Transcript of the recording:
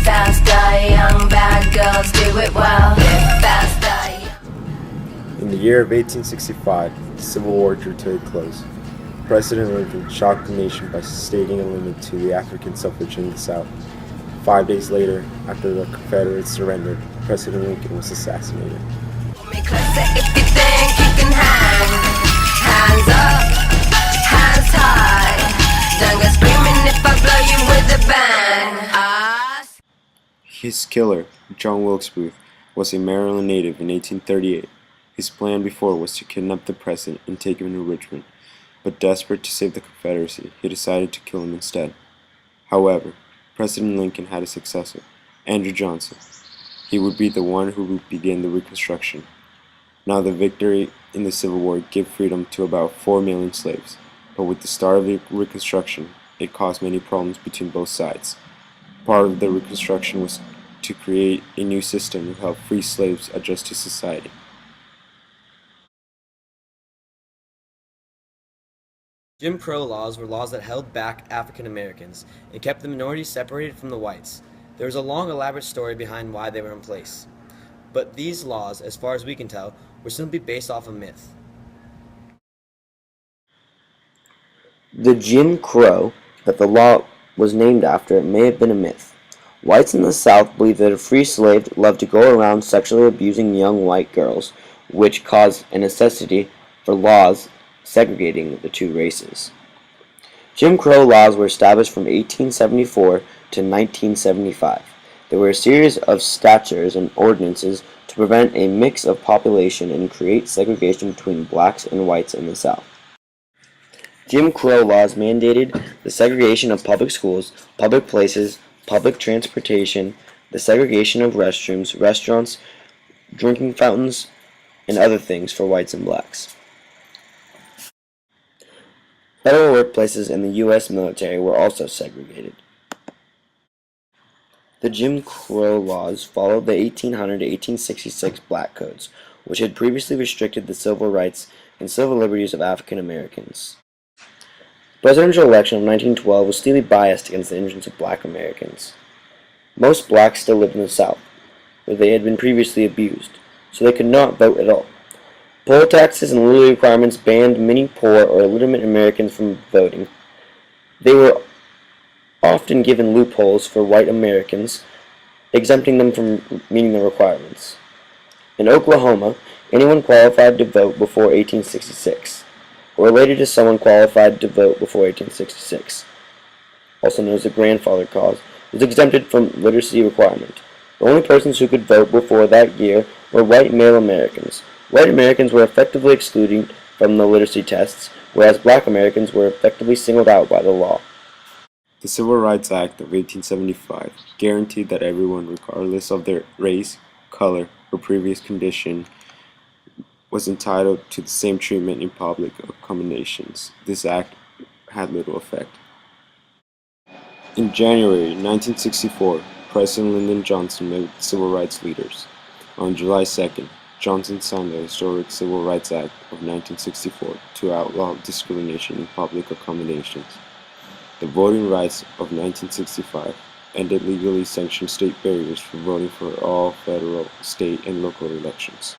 faster, young bad girls do it well. Live faster. In the year of 1865, the Civil War drew to a close. President Lincoln shocked the nation by stating a limit to the African suffrage in the South. 5 days later, after the Confederates surrendered, President Lincoln was assassinated. If you think you can hang, hands up, hands high. Don't go screaming if I blow you with a bang. His killer, John Wilkes Booth, was a Maryland native in 1838. His plan before was to kidnap the president and take him to Richmond, but desperate to save the Confederacy, he decided to kill him instead. However, President Lincoln had a successor, Andrew Johnson. He would be the one who would begin the Reconstruction. Now the victory in the Civil War gave freedom to about 4 million slaves, but with the start of the Reconstruction, it caused many problems between both sides. Part of the Reconstruction was to create a new system to help free slaves adjust to society. Jim Crow laws were laws that held back African Americans and kept the minorities separated from the whites. There is a long, elaborate story behind why they were in place. But these laws, as far as we can tell, were simply based off a myth. The Jim Crow that the law was named after may have been a myth. Whites in the South believed that a free slave loved to go around sexually abusing young white girls, which caused a necessity for laws segregating the two races. Jim Crow laws were established from 1874 to 1975. There were a series of statutes and ordinances to prevent a mix of population and create segregation between blacks and whites in the South. Jim Crow laws mandated the segregation of public schools, public places, public transportation, the segregation of restrooms, restaurants, drinking fountains, and other things for whites and blacks. Federal workplaces in the U.S. military were also segregated. The Jim Crow laws followed the 1800 to 1866 Black Codes, which had previously restricted the civil rights and civil liberties of African Americans. The presidential election of 1912 was steely biased against the interests of black Americans. Most blacks still lived in the South, where they had been previously abused, so they could not vote at all. Poll taxes and rural requirements banned many poor or illiterate Americans from voting. They were often given loopholes for white Americans, exempting them from meeting the requirements. In Oklahoma, anyone qualified to vote before 1866, or related to someone qualified to vote before 1866, also known as the grandfather clause, was exempted from literacy requirement. The only persons who could vote before that year were white male Americans. White Americans were effectively excluded from the literacy tests, whereas black Americans were effectively singled out by the law. The Civil Rights Act of 1875 guaranteed that everyone, regardless of their race, color, or previous condition, was entitled to the same treatment in public accommodations. This act had little effect. In January 1964, President Lyndon Johnson met with civil rights leaders. On July 2nd, Johnson signed the historic Civil Rights Act of 1964 to outlaw discrimination in public accommodations. The Voting Rights of 1965 ended legally sanctioned state barriers for voting for all federal, state, and local elections.